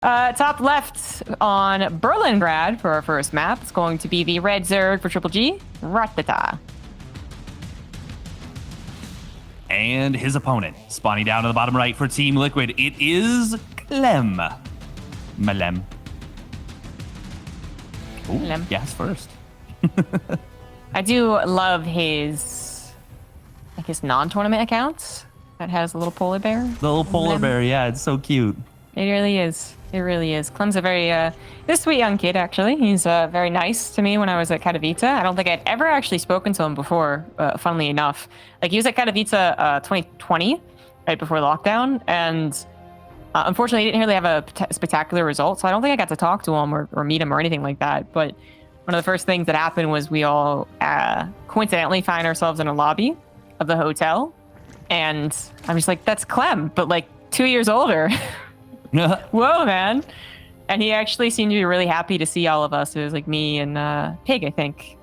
Top left on Berlingrad for our first map. It's going to be the red Zerg for Triple G, Rattata. And his opponent, spawning down to the bottom right for Team Liquid, it is Clem. Malem. Ooh, gas first. I do love his, like, his non-tournament accounts that has a little polar bear. The little polar bear, yeah, it's so cute. It really is. It really is. Clem's a very this sweet young kid, actually. He's very nice to me when I was at Katowice. I don't think I'd ever actually spoken to him before, funnily enough. Like, he was at Katowice 2020, right before lockdown, and unfortunately, he didn't really have a spectacular result, so I don't think I got to talk to him or meet him or anything like that. But one of the first things that happened was we all coincidentally find ourselves in a lobby of the hotel, and I'm just like, that's Clem, but like 2 years older. Whoa, man. And he actually seemed to be really happy to see all of us. It was like me and Pig, I think.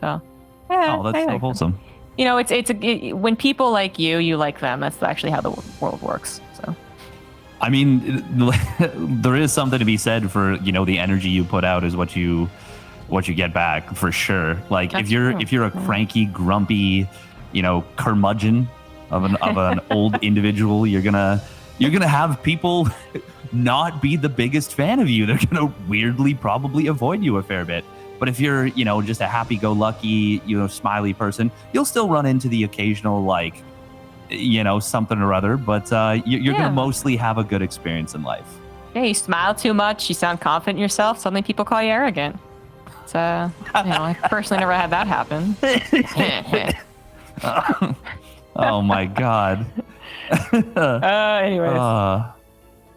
So, yeah. Oh, that's so wholesome. You know, when people like you like them. That's actually how the world works. So, I mean, there is something to be said for, you know, the energy you put out is what you get back, for sure. Like, if you're a cranky, grumpy, you know, curmudgeon of an old individual, you're gonna have people not be the biggest fan of you. They're gonna weirdly probably avoid you a fair bit. But if you're, you know, just a happy-go-lucky, you know, smiley person, you'll still run into the occasional, like, you know, something or other. But you're gonna mostly have a good experience in life. Yeah, you smile too much, you sound confident in yourself, suddenly people call you arrogant. So, you know, I personally never had that happen. Oh my God. Anyways.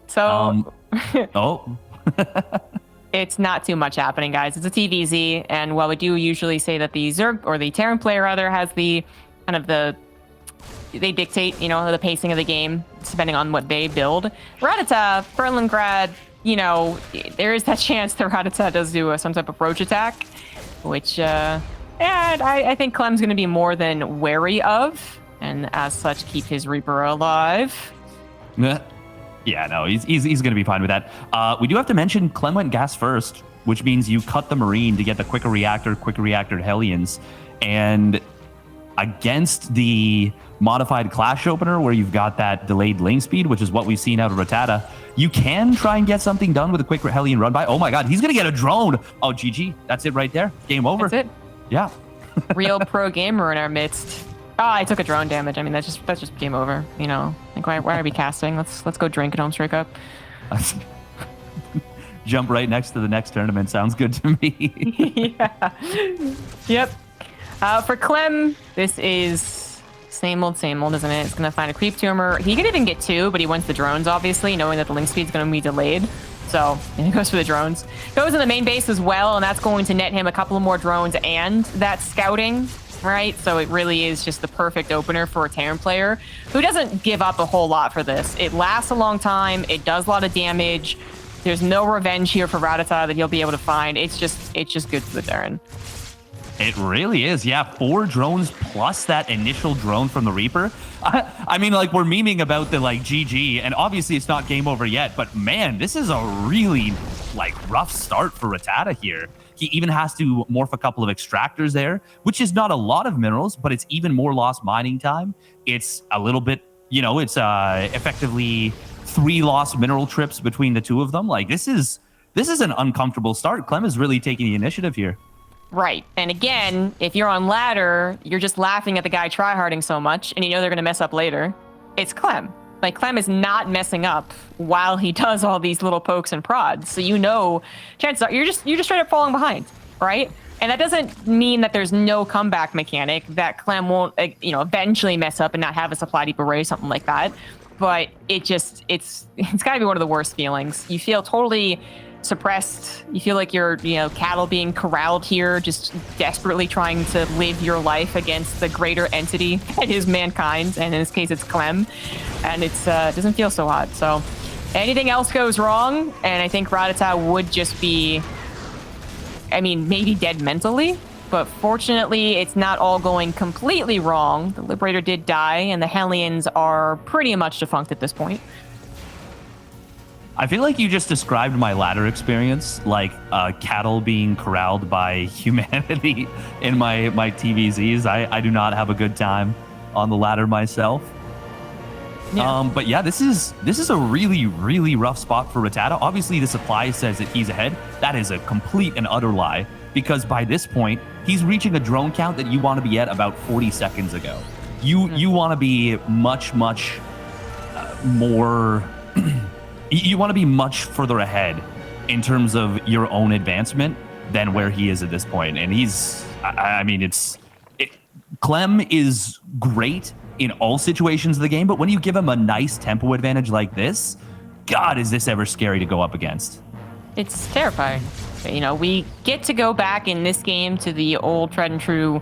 So, it's not too much happening, guys. It's a TVZ, and while we do usually say that the Zerg, or the Terran player rather, has the kind of they dictate, you know, the pacing of the game, depending on what they build. Rattata, Berlingrad, you know, there is that chance that Rattata does do some type of roach attack, which, I think Clem's going to be more than wary of, and as such, keep his Reaper alive. Yeah, no, he's going to be fine with that. We do have to mention Clem went gas first, which means you cut the Marine to get the quicker reactor Hellions. And against the modified Clash opener, where you've got that delayed link speed, which is what we've seen out of Rattata, you can try and get something done with a quick Hellion run by. Oh my God, he's going to get a drone. Oh, GG. That's it right there. Game over. That's it. Yeah. Real pro gamer in our midst. Oh, I took a drone damage. I mean, that's just game over. You know, like why are we casting? Let's go drink at home straight up. Jump right next to the next tournament. Sounds good to me. Yeah. Yep. For Clem, this is same old, isn't it? It's gonna find a creep tumor. He could even get two, but he wants the drones, obviously, knowing that the link speed's gonna be delayed. So he goes for the drones. Goes in the main base as well, and that's going to net him a couple of more drones and that scouting. Right, so it really is just the perfect opener for a Terran player who doesn't give up a whole lot for this. It lasts a long time. It does a lot of damage. There's no revenge here for Rattata that he'll be able to find. It's just good for the Terran. It really is, yeah. 4 drones plus that initial drone from the Reaper. I mean, like, we're memeing about the, like, GG, and obviously it's not game over yet, but man, this is a really, like, rough start for Rattata here. He even has to morph a couple of extractors there, which is not a lot of minerals, but it's even more lost mining time. It's a little bit, you know, it's effectively 3 lost mineral trips between the two of them. Like, this is an uncomfortable start. Clem is really taking the initiative here. Right. And again, if you're on ladder, you're just laughing at the guy tryharding so much, and you know they're going to mess up later. It's Clem. Like, Clem is not messing up while he does all these little pokes and prods. So, you know, chances are you're just straight up falling behind, right? And that doesn't mean that there's no comeback mechanic, that Clem won't, you know, eventually mess up and not have a supply deep array, something like that. But it's got to be one of the worst feelings. You feel totally suppressed. You feel like you're, you know, cattle being corralled here, just desperately trying to live your life against the greater entity that is mankind, and in this case it's Clem, and it doesn't feel so hot. So anything else goes wrong, and I think Rattata would just be, I mean, maybe dead mentally, but fortunately it's not all going completely wrong. The Liberator did die, and the Hellions are pretty much defunct at this point. I feel like you just described my ladder experience like cattle being corralled by humanity in my TVZs. I do not have a good time on the ladder myself. Yeah. But yeah, this is a really, really rough spot for Rattata. Obviously, the supply says that he's ahead. That is a complete and utter lie, because by this point, he's reaching a drone count that you want to be at about 40 seconds ago. You want to be much more... you want to be much further ahead in terms of your own advancement than where he is at this point. And Clem is great in all situations of the game, but when you give him a nice tempo advantage like this, God, is this ever scary to go up against? It's terrifying. You know, we get to go back in this game to the old tried and true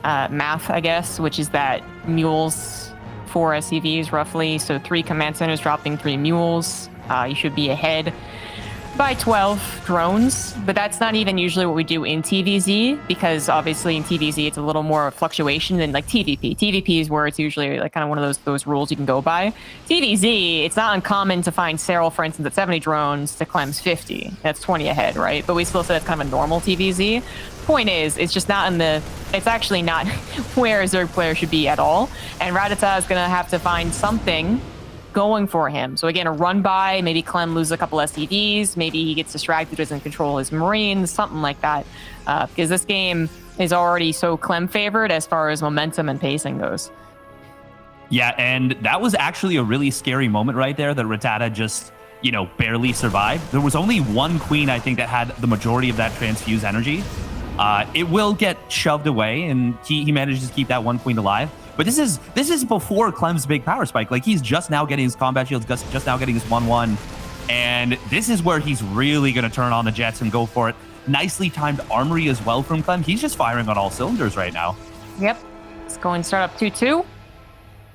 math, I guess, which is that mules, 4 SCVs roughly, so 3 command centers dropping 3 mules. You should be ahead by 12 drones, but that's not even usually what we do in TVZ, because obviously in TVZ it's a little more fluctuation than like TVP. TVP is where it's usually like kind of one of those rules you can go by. TVZ, it's not uncommon to find Cyril, for instance, at 70 drones to Clem's 50. That's 20 ahead, right? But we still say that's kind of a normal TVZ. Point is, it's just not in the... It's actually not where a Zerg player should be at all. And Rattata is going to have to find something going for him. So again, a run by, maybe Clem loses a couple SCVs, maybe he gets distracted, doesn't control his Marines, something like that. Because this game is already so Clem favored as far as momentum and pacing goes. Yeah, and that was actually a really scary moment right there that Rattata just, barely survived. There was only one queen, I think, that had the majority of that transfuse energy. It will get shoved away, and he manages to keep that one queen alive. But this is before Clem's big power spike. Like, he's just now getting his combat shields, just now getting his 1-1. And this is where he's really going to turn on the jets and go for it. Nicely timed armory as well from Clem. He's just firing on all cylinders right now. Yep. Let's go and start up 2-2.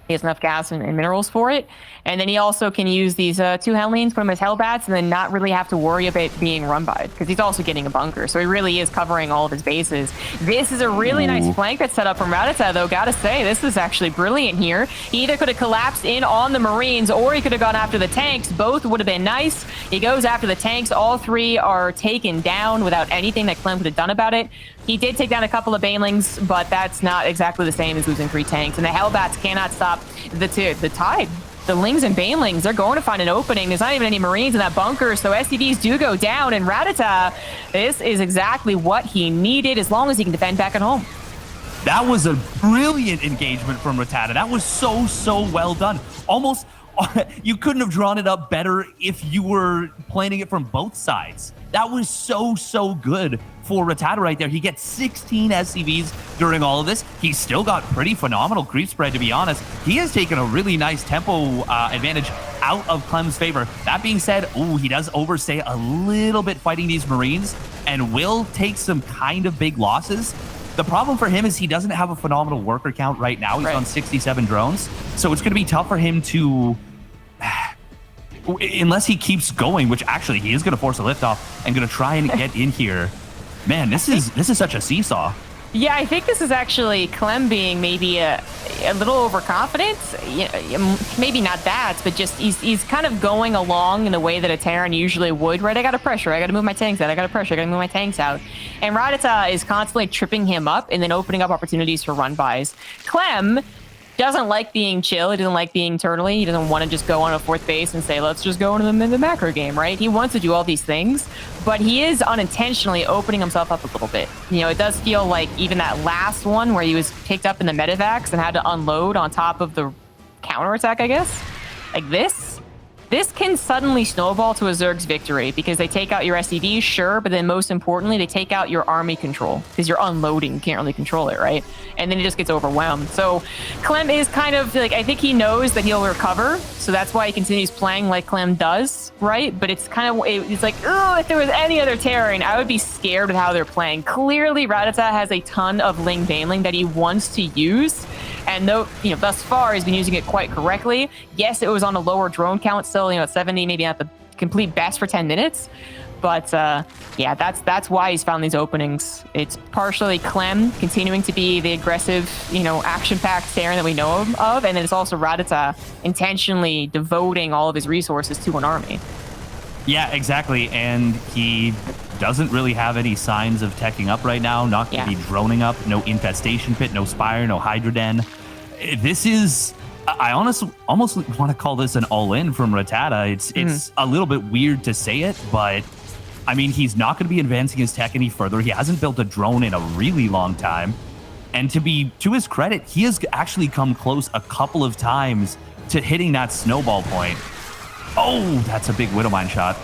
He has enough gas and minerals for it. And then he also can use these 2 Hellines, put them as Hellbats, and then not really have to worry about being run by, because he's also getting a bunker. So he really is covering all of his bases. This is a really nice flank that's set up from Rattata, though. Gotta say, this is actually brilliant here. He either could have collapsed in on the Marines, or he could have gone after the tanks. Both would have been nice. He goes after the tanks. All 3 are taken down without anything that Clem could have done about it. He did take down a couple of Banelings, but that's not exactly the same as losing 3 tanks. And the Hellbats cannot stop the tide. The Lings and Banelings, they're going to find an opening. There's not even any Marines in that bunker, so SCVs do go down. And Rattata, this is exactly what he needed, as long as he can defend back at home. That was a brilliant engagement from Rattata. That was so well done. Almost, you couldn't have drawn it up better if you were planning it from both sides. That was so good for Rattata right there. He gets 16 SCVs during all of this. He's still got pretty phenomenal creep spread, to be honest. He has taken a really nice tempo advantage out of Clem's favor. That being said, he does overstay a little bit fighting these Marines and will take some kind of big losses. The problem for him is he doesn't have a phenomenal worker count right now. He's on 67 drones. So it's going to be tough for him to... unless he keeps going, which actually he is going to force a liftoff and going to try and get in here. Man, this is such a seesaw. Yeah, I think this is actually Clem being maybe a little overconfident. Maybe not that, but just he's kind of going along in the way that a Terran usually would, right? I got to pressure. I got to move my tanks out. I got to pressure. I got to move my tanks out. And Rattata is constantly tripping him up and then opening up opportunities for run-bys. Clem doesn't like being chill. He doesn't like being turtly. He doesn't want to just go on a 4th base and say, let's just go into the macro game, right? He wants to do all these things, but he is unintentionally opening himself up a little bit. It does feel like even that last one where he was picked up in the medevacs and had to unload on top of the counterattack, I guess. Like this can suddenly snowball to a Zerg's victory, because they take out your SCVs, sure, but then most importantly, they take out your army control, because you're unloading, you can't really control it, right? And then it just gets overwhelmed. So Clem is kind of like, I think he knows that he'll recover, so that's why he continues playing like Clem does, right? But it's kind of, it's like, oh, if there was any other Terran, I would be scared with how they're playing. Clearly, Rattata has a ton of Ling Baneling that he wants to use, and though, thus far he's been using it quite correctly. Yes, it was on a lower drone count still, at 70, maybe not the complete best for 10 minutes. But yeah, that's why he's found these openings. It's partially Clem continuing to be the aggressive, action-packed Terran that we know of, and then it's also Rattata intentionally devoting all of his resources to an army. Yeah, exactly. And he doesn't really have any signs of teching up right now. Not going to be droning up. No infestation pit, no spire, no hydra den. This is, I honestly almost want to call this an all-in from Rattata. It's a little bit weird to say it, but I mean, he's not going to be advancing his tech any further. He hasn't built a drone in a really long time. And to his credit, he has actually come close a couple of times to hitting that snowball point. Oh, that's a big Widowmine shot.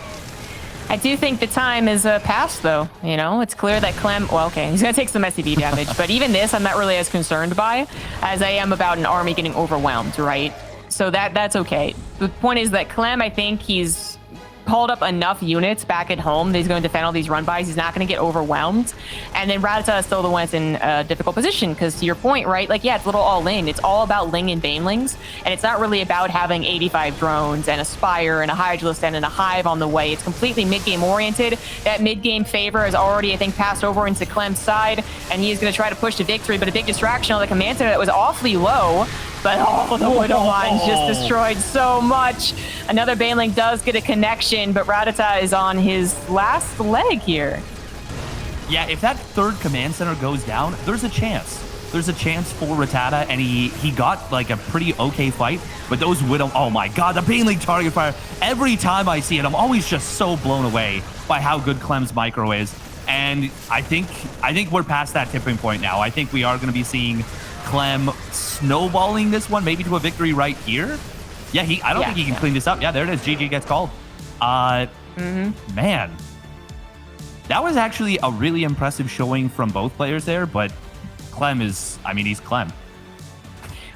I do think the time is past, though. You know, it's clear that Clem... Well, okay, he's going to take some SCV damage, but even this I'm not really as concerned by as I am about an army getting overwhelmed, right? So that's okay. The point is that Clem, I think he's pulled up enough units back at home that he's going to defend all these run-bys. He's not going to get overwhelmed. And then Rattata is still the one that's in a difficult position, because to your point, right? Like, yeah, it's a little all-in. It's all about Ling and Banelings, and it's not really about having 85 drones and a Spire and a Hydralisk and a Hive on the way. It's completely mid-game oriented. That mid-game favor is already, I think, passed over into Clem's side, and he is going to try to push to victory, but a big distraction on the command center that was awfully low. But oh, the Widowmine just destroyed so much. Another Baneling does get a connection, but Rattata is on his last leg here. Yeah, if that third command center goes down, there's a chance. There's a chance for Rattata, and he got like a pretty okay fight. But those Widow, oh my god, the Baneling target fire. Every time I see it, I'm always just so blown away by how good Clem's micro is. And I think we're past that tipping point now. I think we are going to be seeing Clem snowballing this one, maybe to a victory right here. Yeah, I don't think he can clean this up. Yeah, there it is. GG gets called. Man, that was actually a really impressive showing from both players there, but Clem is, I mean, he's Clem.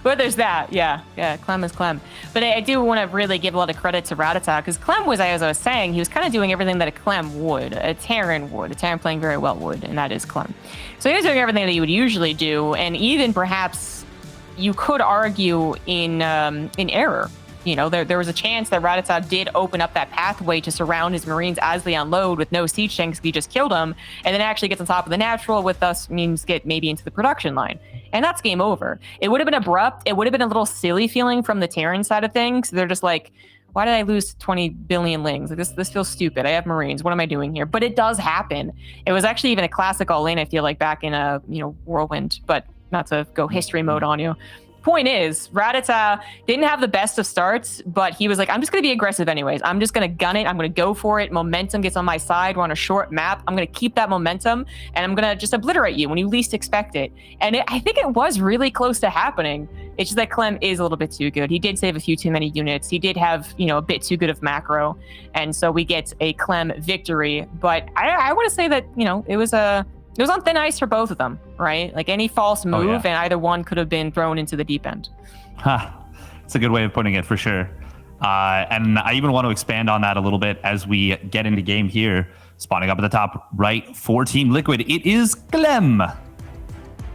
But there's that, yeah, Clem is Clem. But I do want to really give a lot of credit to Rattata, because Clem was, as I was saying, he was kind of doing everything that a Clem would, a Terran would, a Terran playing very well would, and that is Clem. So he was doing everything that he would usually do, and even perhaps you could argue in error. You know, there was a chance that Rattata did open up that pathway to surround his Marines as they unload with no siege tanks. He just killed them, and then actually gets on top of the natural, with us means get maybe into the production line. And that's game over. It would have been abrupt. It would have been a little silly feeling from the Terran side of things. They're just like, why did I lose 20 billion lings? Like, this feels stupid. I have Marines. What am I doing here? But it does happen. It was actually even a classic all-in, I feel like, back in a Whirlwind, but not to go history mode on you. Point is, Rattata didn't have the best of starts, but he was like, I'm just going to be aggressive anyways. I'm just going to gun it. I'm going to go for it. Momentum gets on my side. We're on a short map. I'm going to keep that momentum, and I'm going to just obliterate you when you least expect it. And I think it was really close to happening. It's just that Clem is a little bit too good. He did save a few too many units. He did have, a bit too good of macro. And so we get a Clem victory. But I want to say that, it was on thin ice for both of them, right? Like, any false move, and either one could have been thrown into the deep end. It's a good way of putting it, for sure. And I even want to expand on that a little bit as we get into game here. Spawning up at the top right for Team Liquid, it is Clem.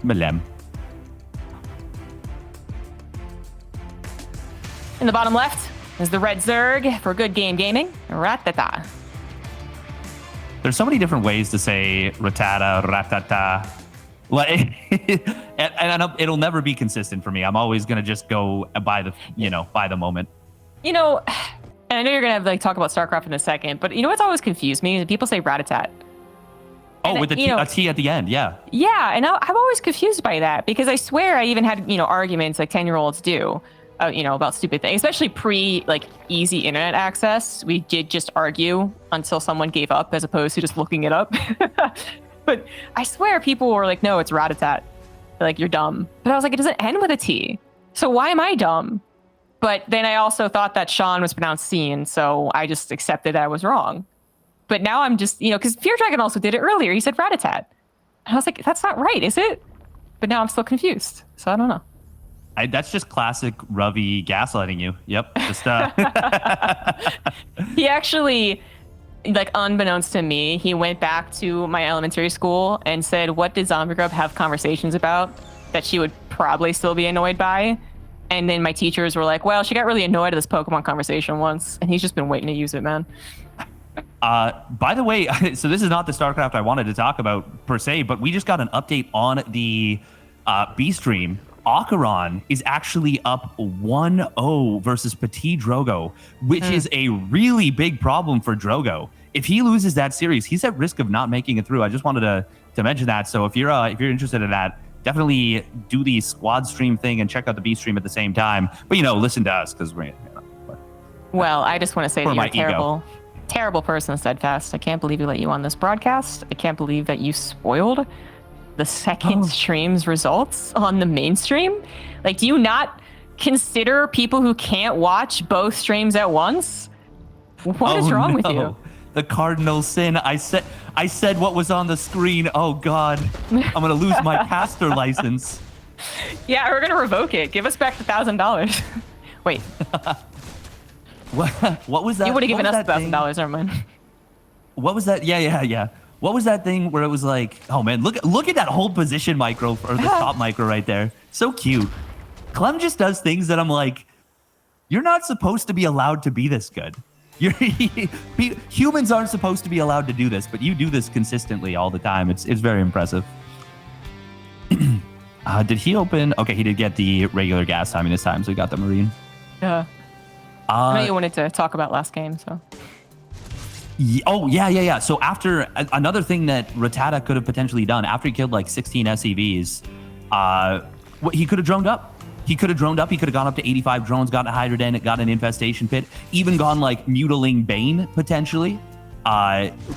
Melem. In the bottom left is the red Zerg for Good Game Gaming, Rattata. There's so many different ways to say Rattata, Rattata. Like, and it'll never be consistent for me. I'm always gonna just go by the moment. And I know you're gonna talk about StarCraft in a second, but what's always confused me is people say Rattatat. Oh, with a T at the end, yeah. Yeah, and I'm always confused by that, because I swear I even had arguments like 10-year-olds do. About stupid things, especially easy internet access. We did just argue until someone gave up, as opposed to just looking it up. But I swear people were like, no, it's Rattata. Like, you're dumb. But I was like, it doesn't end with a T. So why am I dumb? But then I also thought that Sean was pronounced Scene, so I just accepted that I was wrong. But now I'm just, because Fear Dragon also did it earlier. He said Rattata. And I was like, that's not right, is it? But now I'm still confused. So I don't know. That's just classic Ravi gaslighting you. Yep. Just He actually, unbeknownst to me, he went back to my elementary school and said, what did Zombie Grub have conversations about that she would probably still be annoyed by? And then my teachers were like, well, she got really annoyed at this Pokemon conversation once, and he's just been waiting to use it, man. By the way, so this is not the StarCraft I wanted to talk about per se, but we just got an update on the B stream Acheron is actually up 1-0 versus Petit Drogo, which is a really big problem for Drogo. If he loses that series, he's at risk of not making it through. I just wanted to mention that. So if you're interested in that, definitely do the squad stream thing and check out the B stream at the same time. But listen to us because we're. Well, I just want to say that you're a terrible, terrible person, Steadfast. I can't believe we let you on this broadcast. I can't believe that you spoiled the second stream's results on the main stream. Like, do you not consider people who can't watch both streams at once? What is wrong with you? The cardinal sin. I said what was on the screen. Oh God, I'm gonna lose my pastor license. Yeah, we're gonna revoke it. Give us back the $1,000. Wait. What was that? You would have given us $1,000, never mind. What was that? Yeah. What was that thing where it was like, oh man, look at that whole position micro, or the top micro right there. So cute. Clem just does things that I'm like, you're not supposed to be allowed to be this good. Humans aren't supposed to be allowed to do this, but you do this consistently all the time. It's very impressive. Did he open? Okay, he did get the regular gas timing this time, so he got the Marine. Yeah. I know you wanted to talk about last game, so. Yeah. So after another thing that Rattata could have potentially done after he killed like 16 SCVs, he could have droned up. He could have droned up. He could have gone up to 85 drones, gotten a Hydrodent, got an infestation pit, even gone like Mutiling Bane potentially.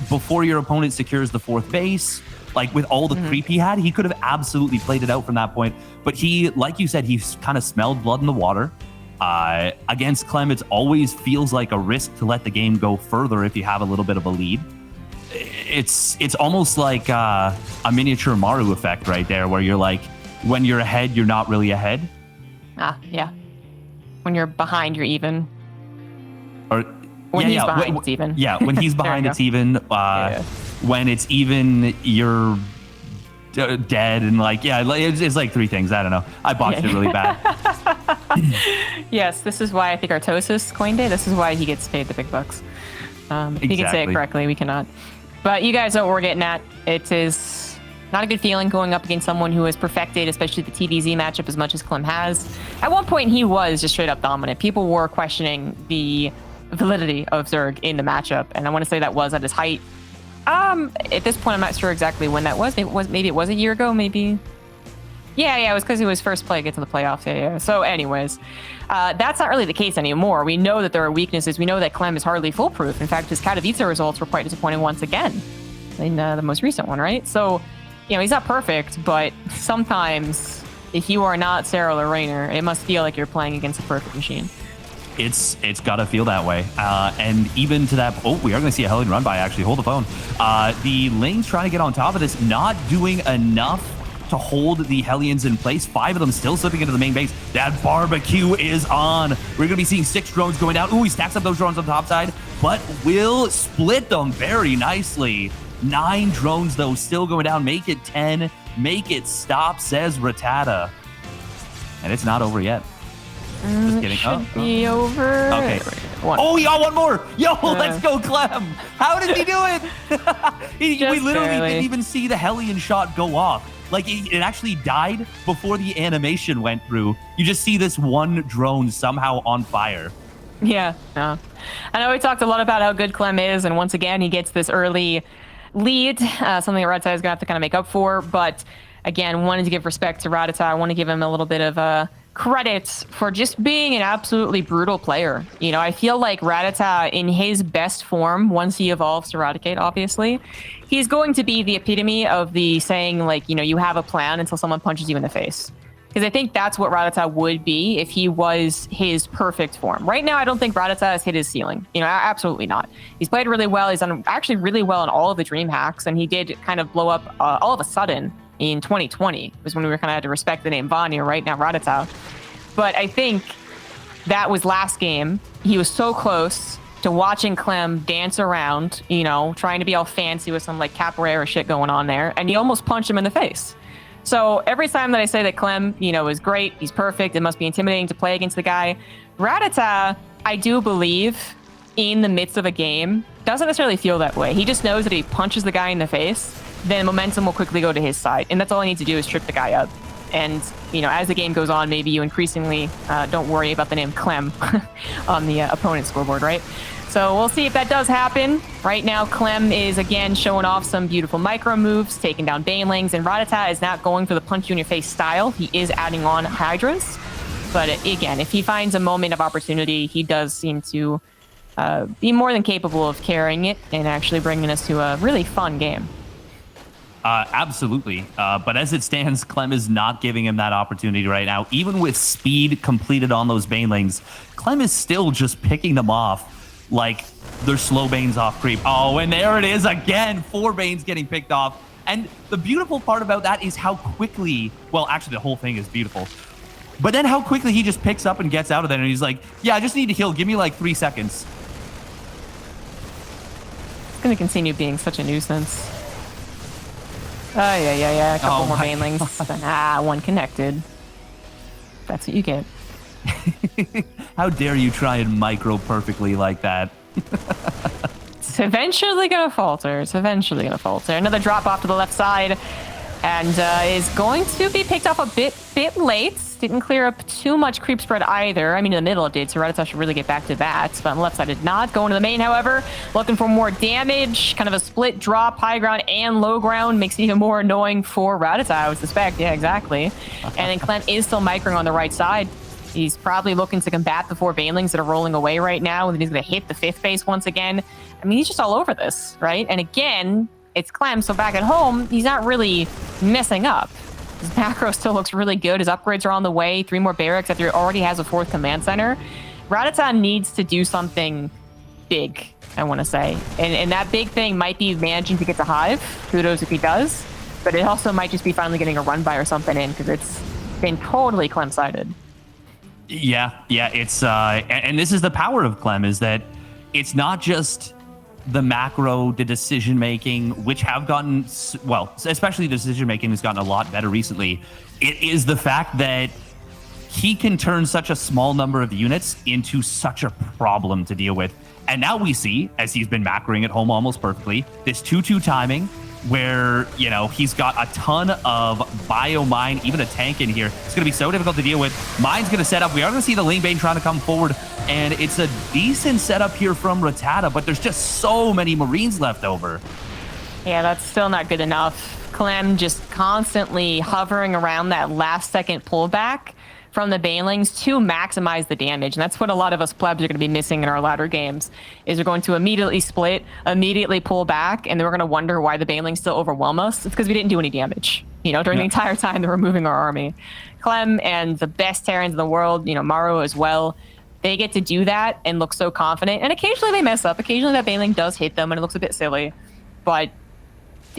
Before your opponent secures the 4th base, like with all the creep he had, he could have absolutely played it out from that point. But he, like you said, he kind of smelled blood in the water. Against Clem, it always feels like a risk to let the game go further if you have a little bit of a lead. It's almost like a miniature Maru effect right there, where you're like, when you're ahead, you're not really ahead. Yeah. When you're behind, you're even. Or when he's behind, it's even. Yeah, when he's behind, it's even. When it's even, you're dead, and like, it's like 3 things. I don't know. I botched it really bad. Yes, this is why I think Artosis coined it. This is why he gets paid the big bucks. If he can say it correctly, we cannot. But you guys know what we're getting at. It is not a good feeling going up against someone who has perfected, especially the TDZ matchup, as much as Clem has. At one point, he was just straight up dominant. People were questioning the validity of Zerg in the matchup, and I want to say that was at his height. At this point, I'm not sure exactly when that was. Maybe it was a year ago, maybe. Yeah, it was because he was first play to get to the playoffs. Yeah. So anyways, that's not really the case anymore. We know that there are weaknesses. We know that Clem is hardly foolproof. In fact, his Katowice results were quite disappointing once again in the most recent one, right? So, he's not perfect, but sometimes if you are not Cyril or Raynor, it must feel like you're playing against a perfect machine. It's got to feel that way. And even to that, we are going to see a Hellion run by, actually. Hold the phone. The lane's trying to get on top of this, not doing enough to hold the Hellions in place. 5 of them still slipping into the main base. That barbecue is on. We're going to be seeing 6 drones going down. He stacks up those drones on the top side, but will split them very nicely. 9 drones, though, still going down. Make it 10. Make it stop, says Rattata. And it's not over yet. Just kidding. Should be over. Okay. He got one more. Let's go, Clem. How did he do it? We literally didn't even see the Hellion shot go off. Like, it actually died before the animation went through. You just see this one drone somehow on fire. Yeah. I know we talked a lot about how good Clem is, and once again, he gets this early lead, something that Rattata is going to have to kind of make up for. But again, wanted to give respect to Rattata. I want to give him a little bit of credit for just being an absolutely brutal player. I feel like Rattata, in his best form, once he evolves to Eradicate, obviously, he's going to be the epitome of the saying, like, you have a plan until someone punches you in the face. Because I think that's what Rattata would be if he was his perfect form. Right now, I don't think Rattata has hit his ceiling. Absolutely not. He's played really well. He's done actually really well in all of the dream hacks, and he did kind of blow up all of a sudden in 2020 was when we were kind of had to respect the name Vanya. Right now, Rattata. But I think that was last game. He was so close to watching Clem dance around, trying to be all fancy with some like capoeira shit going on there, and he almost punched him in the face. So every time that I say that Clem, is great, he's perfect, it must be intimidating to play against the guy. Rattata, I do believe, in the midst of a game, doesn't necessarily feel that way. He just knows that if he punches the guy in the face, then momentum will quickly go to his side, and that's all I need to do is trip the guy up. And, you know, as the game goes on, maybe you increasingly don't worry about the name Clem on the opponent's scoreboard, right? So we'll see if that does happen. Right now, Clem is, again, showing off some beautiful micro moves, taking down Banelings, and Rattata is not going for the punch-you-in-your-face style. He is adding on Hydras. But again, if he finds a moment of opportunity, he does seem to be more than capable of carrying it and actually bringing us to a really fun game. Absolutely. But as it stands, Clem is not giving him that opportunity right now. Even with speed completed on those Banelings, Clem is still just picking them off like they're slow Banes off creep. Oh, and there it is again. 4 Banes getting picked off. And the beautiful part about that is how quickly, well, actually the whole thing is beautiful. But then how quickly he just picks up and gets out of there. And he's like, yeah, I just need to heal. Give me like 3 seconds. It's going to continue being such a nuisance. Oh, yeah. A couple more Banelings. One connected. That's what you get. How dare you try and micro perfectly like that? It's eventually going to falter. Another drop off to the left side. And is going to be picked off a bit late. Didn't clear up too much creep spread either. I mean, in the middle it did, so Rattata should really get back to that. But on the left side did not. Going to the main, however, looking for more damage. Kind of a split drop, high ground and low ground. Makes it even more annoying for Rattata, I would suspect. Yeah, exactly. And then Clem is still microing on the right side. He's probably looking to combat the 4 Banelings that are rolling away right now. And then he's going to hit the 5th base once again. I mean, he's just all over this, right? And again, it's Clem, so back at home, he's not really messing up. His macro still looks really good. His upgrades are on the way. 3 more barracks after he already has a 4th command center. Rattata needs to do something big, I want to say. And that big thing might be managing to get to Hive. Kudos if he does. But it also might just be finally getting a run by or something in, because it's been totally Clem-sided. Yeah, it's and this is the power of Clem, is that it's not just the macro, the decision making, which have gotten, well, especially the decision making has gotten a lot better recently. It is the fact that he can turn such a small number of units into such a problem to deal with. And now we see, as he's been macroing at home almost perfectly, this 2-2 timing where, you know, he's got a ton of bio mine, even a tank in here. It's going to be so difficult to deal with. Mine's going to set up. We are going to see the lane bane trying to come forward, and it's a decent setup here from Rattata, but there's just so many Marines left over. Yeah, that's still not good enough. Clem just constantly hovering around that last second pullback from the Banelings to maximize the damage. And that's what a lot of us plebs are going to be missing in our ladder games, is we're going to immediately split, immediately pull back, and then we're going to wonder why the Banelings still overwhelm us. It's because we didn't do any damage, you know, during the entire time that we're moving our army. Clem and the best Terrans in the world, you know, Maru as well, they get to do that and look so confident. And occasionally they mess up. Occasionally that Baneling does hit them and it looks a bit silly. But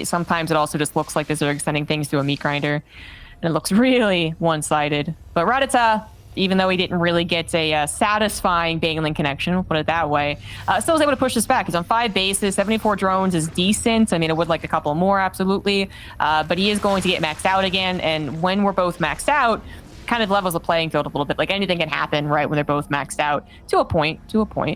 sometimes it also just looks like they're extending things to a meat grinder. And it looks really one-sided. But Rattata, even though he didn't really get a satisfying Baneling connection, we'll put it that way, still was able to push this back. He's on 5 bases. 74 drones is decent. I mean, I would like a couple more, absolutely. But he is going to get maxed out again. And when we're both maxed out, kind of levels the playing field a little bit. Like, anything can happen, right, when they're both maxed out to a point.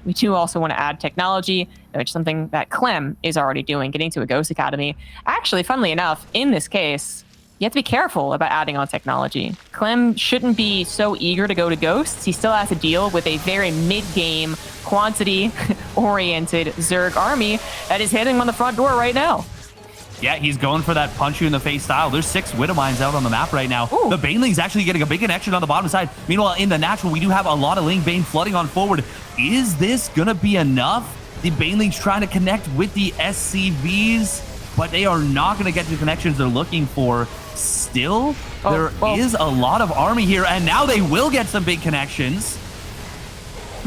We do also want to add technology, which is something that Clem is already doing, getting to a Ghost Academy. Actually, funnily enough, in this case, you have to be careful about adding on technology. Clem shouldn't be so eager to go to Ghosts. He still has to deal with a very mid-game, quantity-oriented Zerg army that is hitting him on the front door right now. Yeah, he's going for that punch-you-in-the-face style. There's 6 Widowmines out on the map right now. Ooh. The Baneling's actually getting a big connection on the bottom side. Meanwhile, in the natural, we do have a lot of Link Bane flooding on forward. Is this going to be enough? The Baneling's trying to connect with the SCVs, but they are not going to get the connections they're looking for. Still, there is a lot of army here, and now they will get some big connections.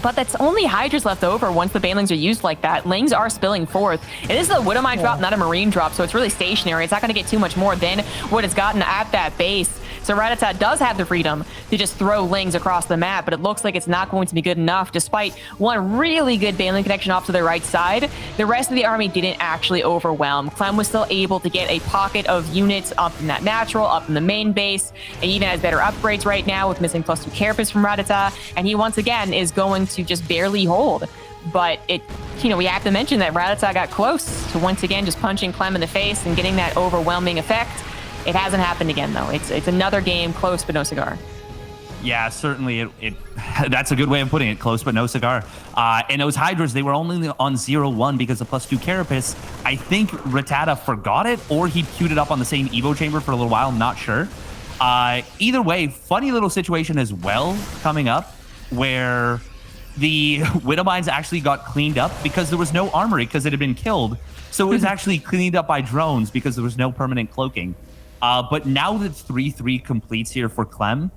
But that's only Hydras left over once the Banelings are used like that. Lings are spilling forth. It is a Widowmine drop, not a Marine drop, so it's really stationary. It's not going to get too much more than what it's gotten at that base. So Rattata does have the freedom to just throw Lings across the map, but it looks like it's not going to be good enough, despite one really good Baneling connection off to the right side. The rest of the army didn't actually overwhelm. Clem was still able to get a pocket of units up in that natural, up in the main base, and even has better upgrades right now with missing +2 carapace from Rattata, and he once again is going to just barely hold. But it, you know, we have to mention that Rattata got close to once again just punching Clem in the face and getting that overwhelming effect. It hasn't happened again, though. It's another game, close but no cigar. Yeah, certainly. That's a good way of putting it. Close but no cigar. And those Hydras, they were only on 0-1 because of +2 Carapace. I think Rattata forgot it, or he queued it up on the same Evo chamber for a little while. I'm not sure. Either way, funny little situation as well coming up where the Widowmines actually got cleaned up because there was no armory because it had been killed. So it was actually cleaned up by drones because there was no permanent cloaking. But now that 3-3 completes here for Clem,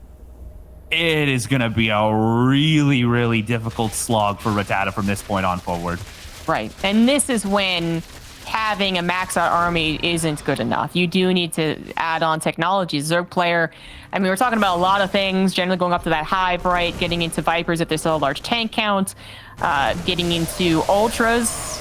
it is going to be a really, really difficult slog for Rattata from this point on forward. Right. And this is when having a max out army isn't good enough. You do need to add on technology. Zerg player, I mean, we're talking about a lot of things, generally going up to that hive, right? Getting into Vipers if there's still a large tank count, getting into Ultras,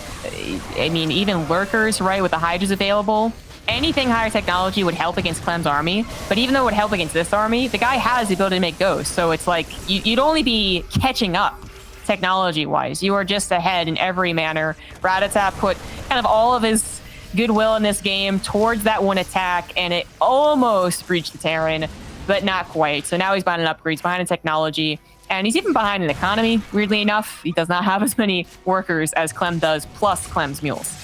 I mean, even Lurkers, right, with the Hydras available. Anything higher technology would help against Clem's army, but even though it would help against this army, the guy has the ability to make ghosts. So it's like you'd only be catching up technology-wise. You are just ahead in every manner. Rattata put kind of all of his goodwill in this game towards that one attack, and it almost breached the Terran, but not quite. So now he's behind in upgrades, behind in technology, and he's even behind in economy, weirdly enough. He does not have as many workers as Clem does, plus Clem's mules.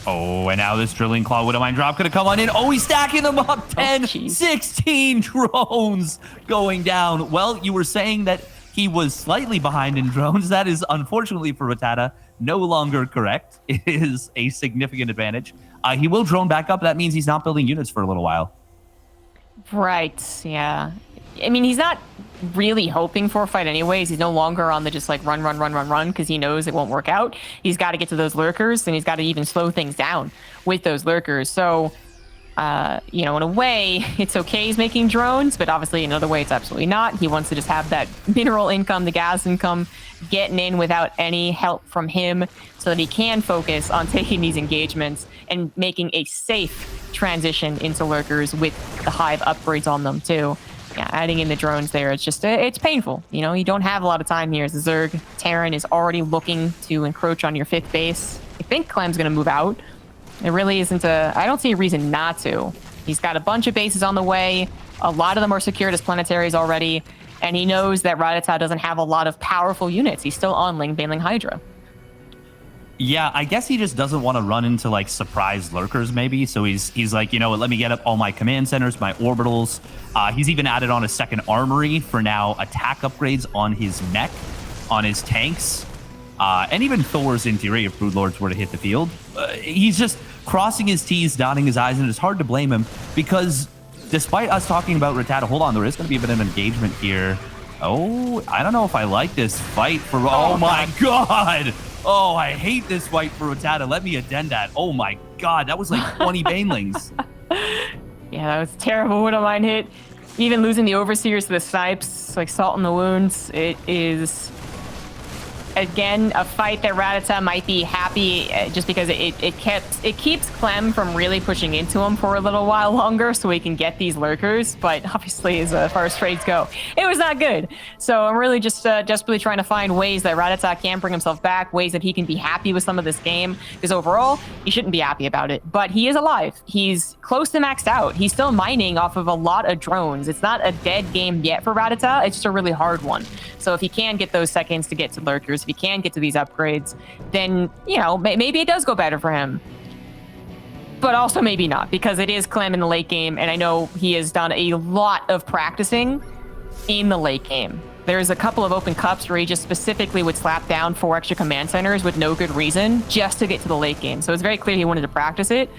Oh, and now this Drilling Claw Widowmine drop could have come on in. Oh, he's stacking them up. 10, 16 drones going down. Well, you were saying that he was slightly behind in drones. That is, unfortunately for Rattata, no longer correct. It is a significant advantage. He will drone back up. That means he's not building units for a little while. Right, yeah. I mean, he's not really hoping for a fight anyways. He's no longer on the just like run because he knows it won't work out. He's got to get to those lurkers, and he's got to even slow things down with those lurkers. So, you know, in a way, it's okay he's making drones, but obviously in another way, it's absolutely not. He wants to just have that mineral income, the gas income, getting in without any help from him so that he can focus on taking these engagements and making a safe transition into lurkers with the hive upgrades on them too. Yeah, adding in the drones there, it's just, it's painful. You know, you don't have a lot of time here as the Zerg. Terran is already looking to encroach on your 5th base. I think Clem's going to move out. It really isn't I don't see a reason not to. He's got a bunch of bases on the way. A lot of them are secured as planetaries already. And he knows that Rattata doesn't have a lot of powerful units. He's still on Baneling Hydra. Yeah, I guess he just doesn't want to run into like surprise lurkers maybe. So he's like, you know what, let me get up all my command centers, my orbitals. He's even added on a second armory for now attack upgrades on his mech, on his tanks, and even Thor's in theory if Brood Lords were to hit the field. He's just crossing his T's, dotting his I's, and it's hard to blame him because despite us talking about Rattata, hold on, there is going to be a bit of engagement here. Oh, I don't know if I like this fight for, oh my God. Oh, I hate this fight for Rattata. Let me addend that. Oh my God, that was like 20 Banelings. Yeah, that was terrible. Widowmine hit. Even losing the Overseers to the snipes, like salt in the wounds. It is, again, a fight that Rattata might be happy just because it keeps Clem from really pushing into him for a little while longer so he can get these lurkers. But obviously, as far as trades go, it was not good. So I'm really just desperately trying to find ways that Rattata can bring himself back, ways that he can be happy with some of this game. Because overall, he shouldn't be happy about it. But he is alive. He's close to maxed out. He's still mining off of a lot of drones. It's not a dead game yet for Rattata. It's just a really hard one. So if he can get those seconds to get to lurkers, if he can get to these upgrades, then, you know, maybe it does go better for him. But also maybe not, because it is Clem in the late game, and I know he has done a lot of practicing in the late game. There's a couple of open cups where he just specifically would slap down 4 extra command centers with no good reason just to get to the late game. So it's very clear he wanted to practice it.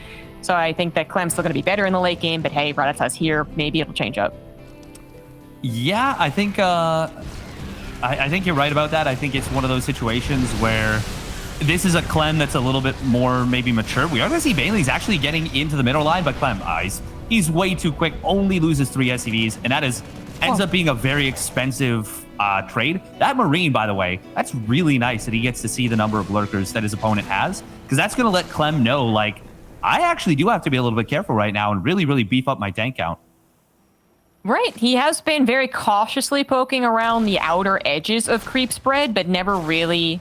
So I think that Clem's still going to be better in the late game, but hey, Rattata's here. Maybe it'll change up. Yeah, I think I think you're right about that. I think it's one of those situations where this is a Clem that's a little bit more maybe mature. We are going to see Bailey's actually getting into the middle line, but Clem, he's way too quick, only loses 3 SCVs, and that ends up being a very expensive trade. That Marine, by the way, that's really nice that he gets to see the number of lurkers that his opponent has, because that's going to let Clem know, like, I actually do have to be a little bit careful right now and really, really beef up my tank count. Right. He has been very cautiously poking around the outer edges of creep spread, but never really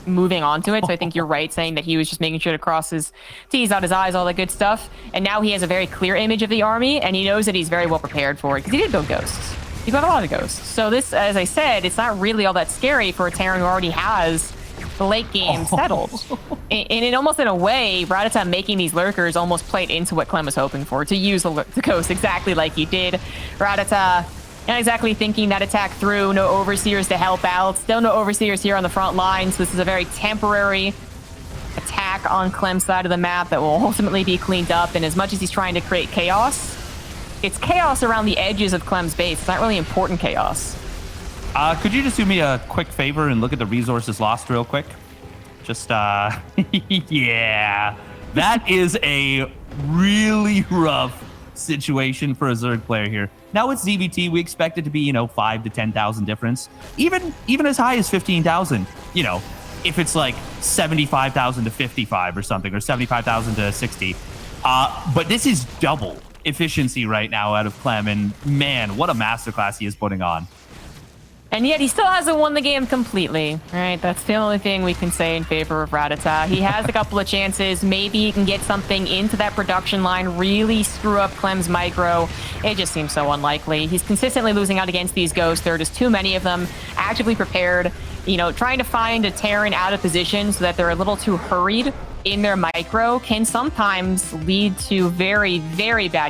moving onto it. So I think you're right saying that he was just making sure to cross his T's, out his I's, all that good stuff. And now he has a very clear image of the army, and he knows that he's very well prepared for it because he did build ghosts. He got a lot of ghosts. So this, as I said, it's not really all that scary for a Terran who already has the late game settled. And almost in a way, Rattata making these lurkers almost played into what Clem was hoping for, to use the ghost exactly like he did. Rattata not exactly thinking that attack through, no overseers to help out. Still no overseers here on the front lines. This is a very temporary attack on Clem's side of the map that will ultimately be cleaned up. And as much as he's trying to create chaos, it's chaos around the edges of Clem's base. It's not really important chaos. Could you just do me a quick favor and look at the resources lost real quick? Just, yeah. That is a really rough situation for a Zerg player here. Now with ZVT, we expect it to be, 5 to 10,000 difference. Even as high as 15,000, if it's like 75,000 to 55 or something, or 75,000 to 60. But this is double efficiency right now out of Clem, and man, what a masterclass he is putting on. And yet he still hasn't won the game completely, right? That's the only thing we can say in favor of Rattata. He has a couple of chances. Maybe he can get something into that production line, really screw up Clem's micro. It just seems so unlikely. He's consistently losing out against these ghosts. There are just too many of them, actively prepared. Trying to find a Terran out of position so that they're a little too hurried in their micro can sometimes lead to very, very bad